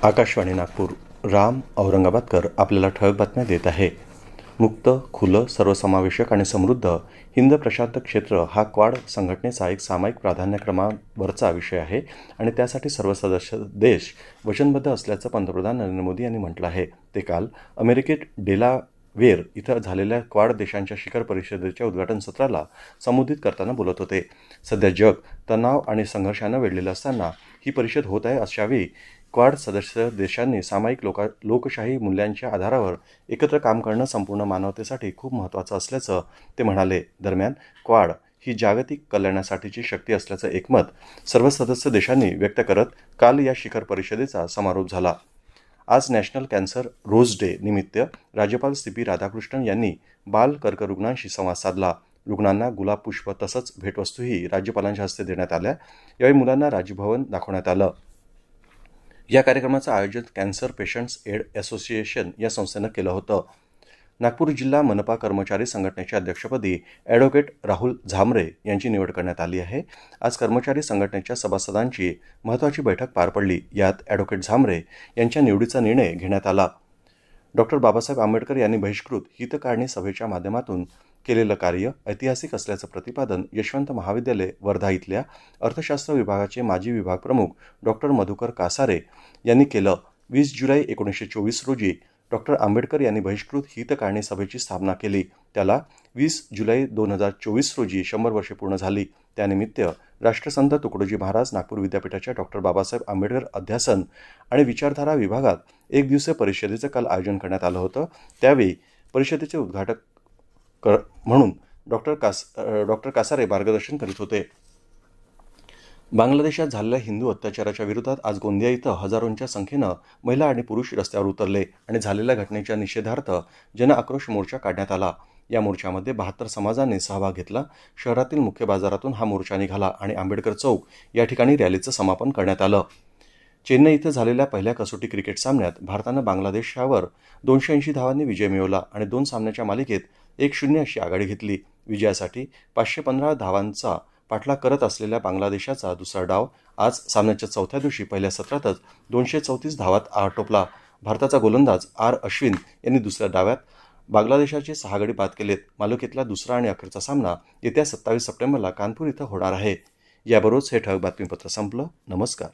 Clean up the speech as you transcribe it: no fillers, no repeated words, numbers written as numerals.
आकाशवाणी नागपूर. राम औरंगाबादकर आपल्याला ठळक बातम्या देत आहे. मुक्त, खुलं, सर्वसमावेशक आणि समृद्ध हिंद प्रशांत क्षेत्र हा क्वाड संघटनेचा एक सामायिक प्राधान्यक्रमावरचा विषय आहे आणि त्यासाठी सर्व सदस्य देश वचनबद्ध असल्याचं पंतप्रधान नरेंद्र मोदी यांनी म्हटलं आहे. ते काल अमेरिकेत डेलावेर इथं झालेल्या क्वाड देशांच्या शिखर परिषदेच्या उद्घाटन सत्राला संबोधित करताना बोलत होते. सध्या जग तणाव आणि संघर्षानं वेढलेलं असताना ही परिषद होत आहे. अशावेळी क्वाड सदस्य देशांनी सामायिक लोकशाही मूल्यांच्या आधारावर एकत्र काम करणं संपूर्ण मानवतेसाठी खूप महत्त्वाचं असल्याचं ते म्हणाले. दरम्यान क्वाड ही जागतिक कल्याणासाठीची शक्ती असल्याचं एकमत सर्व सदस्य देशांनी व्यक्त करत काल या शिखर परिषदेचा समारोप झाला. आज नॅशनल कॅन्सर रोज डे निमित्त राज्यपाल सी.पी. राधाकृष्णन यांनी बाल कर्करुग्णांशी संवाद साधला. रुग्णांना गुलाब पुष्प तसंच भेटवस्तूही राज्यपालांच्या हस्ते देण्यात आल्या. यावेळी मुलांना राजभवन दाखवण्यात आलं. या कार्यक्रमाचं आयोजन कॅन्सर पेशंट्स एड असोसिएशन या संस्थेनं केलं होतं. नागपूर जिल्हा मनपा कर्मचारी संघटनेच्या अध्यक्षपदी ॲडव्होकेट राहुल झांबरे यांची निवड करण्यात आली आहे. आज कर्मचारी संघटनेच्या सभासदांची महत्त्वाची बैठक पार पडली. यात ॲडव्होकेट झांबरे यांच्या निवडीचा निर्णय घेण्यात आला. डॉक्टर बाबासाहेब आंबेडकर यांनी बहिष्कृत हितकाढणी सभेच्या माध्यमातून केलेलं कार्य ऐतिहासिक असल्याचं प्रतिपादन यशवंत महाविद्यालय वर्धा इथल्या अर्थशास्त्र विभागाचे माजी विभाग प्रमुख डॉक्टर मधुकर कासारे यांनी केलं. 20 जुलै 1924 रोजी डॉक्टर आंबेडकर यांनी बहिष्कृत हितकाढणी सभेची स्थापना केली. त्याला 20 जुलै 2024 रोजी 100 वर्षे पूर्ण झाली. त्यानिमित्त राष्ट्रसंत तुकडोजी महाराज नागपूर विद्यापीठाच्या डॉक्टर बाबासाहेब आंबेडकर अध्यासन आणि विचारधारा विभागात एक दिवसीय परिषदेचं काल आयोजन करण्यात आलं होतं. त्यावेळी परिषदेचे उद्घाटक म्हणून डॉक्टर कासारे मार्गदर्शन करीत होते. बांगलादेशात झालेल्या हिंदू अत्याचाराच्या विरोधात आज गोंदिया इथं हजारोंच्या संख्येनं महिला आणि पुरुष रस्त्यावर उतरले आणि झालेल्या घटनेच्या निषेधार्थ जनआक्रोश मोर्चा काढण्यात आला. या मोर्चामध्ये 72 समाजांनी सहभाग घेतला. शहरातील मुख्य बाजारातून हा मोर्चा निघाला आणि आंबेडकर चौक या ठिकाणी रॅलीचं समापन करण्यात आलं. चेन्नई इथं झालेल्या पहिल्या कसोटी क्रिकेट सामन्यात भारतानं बांगलादेशावर 280 धावांनी विजय मिळवला आणि 2 सामन्याच्या मालिकेत 1-0 अशी आघाडी घेतली. विजयासाठी 515 धावांचा पाठलाग करत असलेल्या बांगलादेशाचा दुसरा डाव आज सामन्याच्या चौथ्या दिवशी पहिल्या सत्रातच 234 धावात आटोपला. भारताचा गोलंदाज आर. अश्विन यांनी दुसऱ्या डावात बांगलादेशाचे 6 गडी बाद केलेत. मालिकेतला दुसरा आणि अखेरचा सामना येत्या 27 सप्टेंबरला कानपूर इथं होणार आहे. याबरोबरच हे ठळक बातमीपत्र संपलं. नमस्कार.